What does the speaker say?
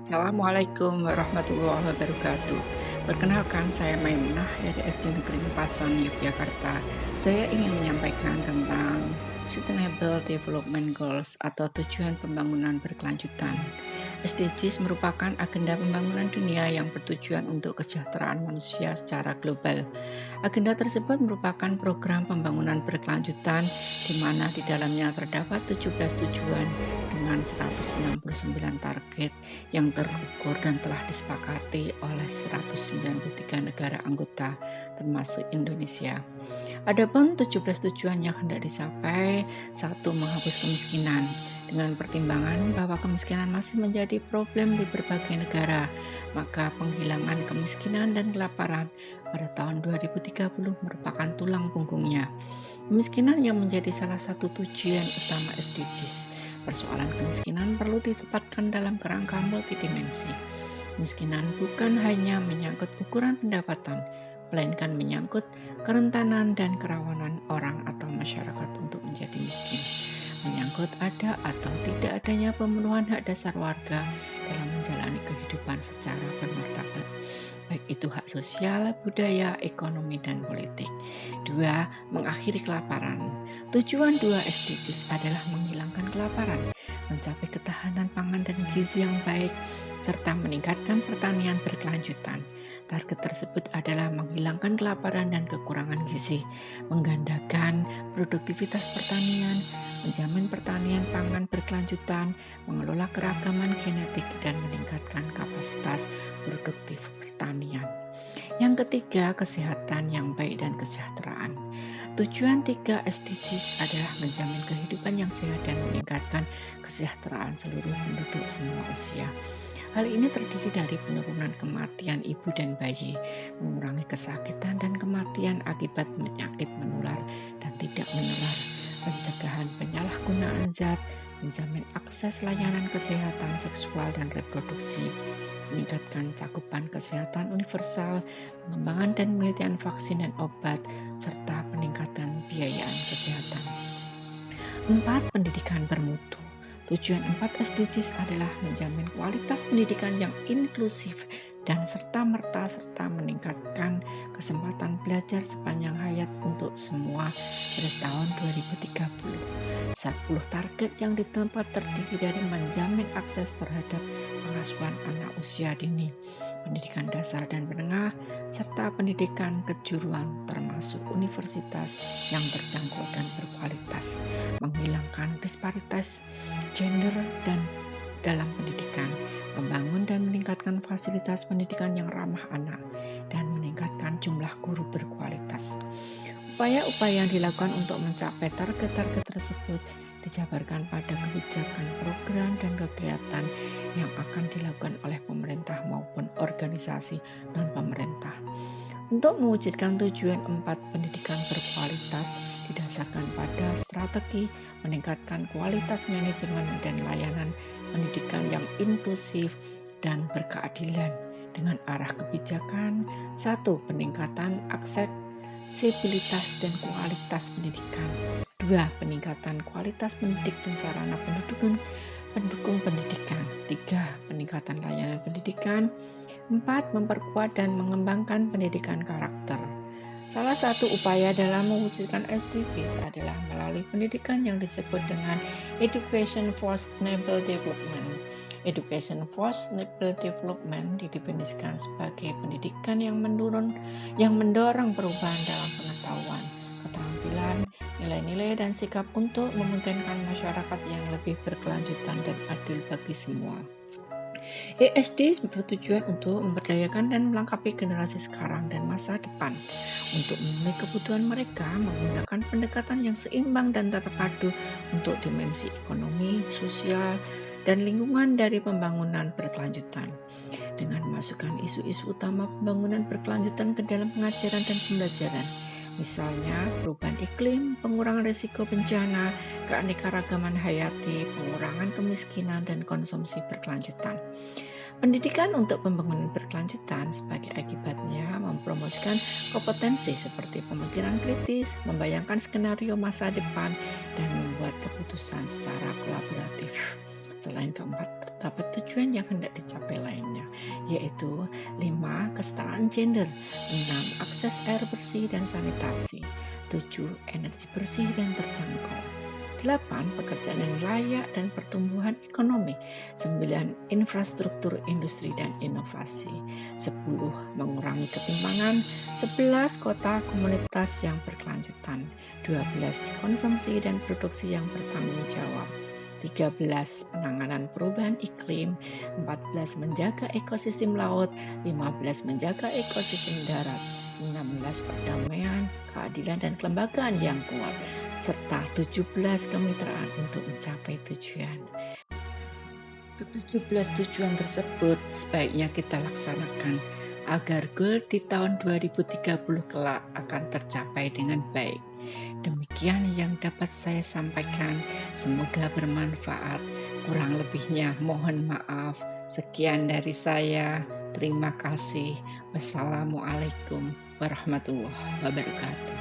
Assalamualaikum warahmatullahi wabarakatuh. Perkenalkan, saya Maimunah dari SD Negeri Pasan, Yogyakarta. Saya ingin menyampaikan tentang Sustainable Development Goals atau tujuan pembangunan berkelanjutan. SDGs merupakan agenda pembangunan dunia yang bertujuan untuk kesejahteraan manusia secara global. Agenda tersebut merupakan program pembangunan berkelanjutan di mana di dalamnya terdapat 17 tujuan dengan 169 target yang terukur dan telah disepakati oleh 193 negara anggota termasuk Indonesia. Adapun 17 tujuan yang hendak dicapai, 1. Menghapus kemiskinan. Dengan pertimbangan bahwa kemiskinan masih menjadi problem di berbagai negara, maka penghilangan kemiskinan dan kelaparan pada tahun 2030 merupakan tulang punggungnya. Kemiskinan yang menjadi salah satu tujuan utama SDGs. Persoalan kemiskinan perlu ditempatkan dalam kerangka multidimensi. Kemiskinan bukan hanya menyangkut ukuran pendapatan, melainkan menyangkut kerentanan dan kerawanan orang atau masyarakat untuk menjadi miskin. Menyangkut ada atau tidak adanya pemenuhan hak dasar warga dalam menjalani kehidupan secara bermartabat, baik itu hak sosial, budaya, ekonomi, dan politik. 2. Mengakhiri kelaparan. Tujuan 2 SDGs adalah menghilangkan kelaparan, mencapai ketahanan pangan dan gizi yang baik, serta meningkatkan pertanian berkelanjutan. Target tersebut adalah menghilangkan kelaparan dan kekurangan gizi, menggandakan produktivitas pertanian, menjamin pertanian pangan berkelanjutan, mengelola keragaman genetik, dan meningkatkan kapasitas produktif pertanian. Yang ketiga, kesehatan yang baik dan kesejahteraan. Tujuan 3 SDGs adalah menjamin kehidupan yang sehat dan meningkatkan kesejahteraan seluruh penduduk semua usia. Hal ini terdiri dari penurunan kematian ibu dan bayi, mengurangi kesakitan dan kematian akibat penyakit menular dan tidak menular, pencegahan penyalahgunaan zat, menjamin akses layanan kesehatan seksual dan reproduksi, meningkatkan cakupan kesehatan universal, pengembangan dan penelitian vaksin dan obat, serta peningkatan biayaan kesehatan. 4. Pendidikan bermutu. Tujuan 4 SDGs adalah menjamin kualitas pendidikan yang inklusif dan serta-merta serta meningkatkan kesempatan belajar sepanjang hayat untuk semua pada tahun 2030. 10 target yang ditempat terdiri dari menjamin akses terhadap pengasuhan anak usia dini, pendidikan dasar dan menengah, serta pendidikan kejuruan termasuk universitas yang terjangkau dan berkualitas, menghilangkan disparitas gender dan dalam pendidikan, membangun dan meningkatkan fasilitas pendidikan yang ramah anak, dan meningkatkan jumlah guru berkualitas. Upaya-upaya yang dilakukan untuk mencapai target-target tersebut dijabarkan pada kebijakan, program, dan kegiatan yang akan dilakukan oleh pemerintah maupun organisasi non-pemerintah. Untuk mewujudkan tujuan 4 pendidikan berkualitas didasarkan pada strategi meningkatkan kualitas manajemen dan layanan pendidikan yang inklusif dan berkeadilan dengan arah kebijakan. 1. Peningkatan aksesibilitas dan kualitas pendidikan. 2. Peningkatan kualitas pendidik dan sarana pendukung pendidikan. 3. Peningkatan layanan pendidikan. 4. Memperkuat dan mengembangkan pendidikan karakter. Salah satu upaya dalam mewujudkan SDGs adalah melalui pendidikan yang disebut dengan Education for Sustainable Development. Education for Sustainable Development didefinisikan sebagai pendidikan yang mendorong perubahan dalam pengetahuan, keterampilan, nilai-nilai, dan sikap untuk memungkinkan masyarakat yang lebih berkelanjutan dan adil bagi semua. ESD bertujuan untuk memberdayakan dan melengkapi generasi sekarang dan masa depan untuk memenuhi kebutuhan mereka menggunakan pendekatan yang seimbang dan terpadu untuk dimensi ekonomi, sosial, dan lingkungan dari pembangunan berkelanjutan. Dengan memasukkan isu-isu utama pembangunan berkelanjutan ke dalam pengajaran dan pembelajaran, misalnya perubahan iklim, pengurangan risiko bencana, keanekaragaman hayati, pengurangan kemiskinan, dan konsumsi berkelanjutan. Pendidikan untuk pembangunan berkelanjutan sebagai akibatnya mempromosikan kompetensi seperti pemikiran kritis, membayangkan skenario masa depan, dan membuat keputusan secara kolaboratif. Selain keempat, terdapat tujuan yang hendak dicapai lainnya, yaitu 5. Kesetaraan gender, 6. Akses air bersih dan sanitasi, 7. Energi bersih dan terjangkau, 8. Pekerjaan yang layak dan pertumbuhan ekonomi, 9. Infrastruktur industri dan inovasi, 10. Mengurangi ketimpangan, 11. Kota komunitas yang berkelanjutan, 12. Konsumsi dan produksi yang bertanggung jawab, 13. Penanganan perubahan iklim, 14. Menjaga ekosistem laut, 15. Menjaga ekosistem darat, 16. Perdamaian, keadilan dan kelembagaan yang kuat, serta 17. Kemitraan untuk mencapai tujuan. Ke-17 tujuan tersebut sebaiknya kita laksanakan agar goal di tahun 2030 kelak akan tercapai dengan baik. Demikian yang dapat saya sampaikan, semoga bermanfaat. Kurang lebihnya mohon maaf. Sekian dari saya, terima kasih. Wassalamualaikum warahmatullahi wabarakatuh.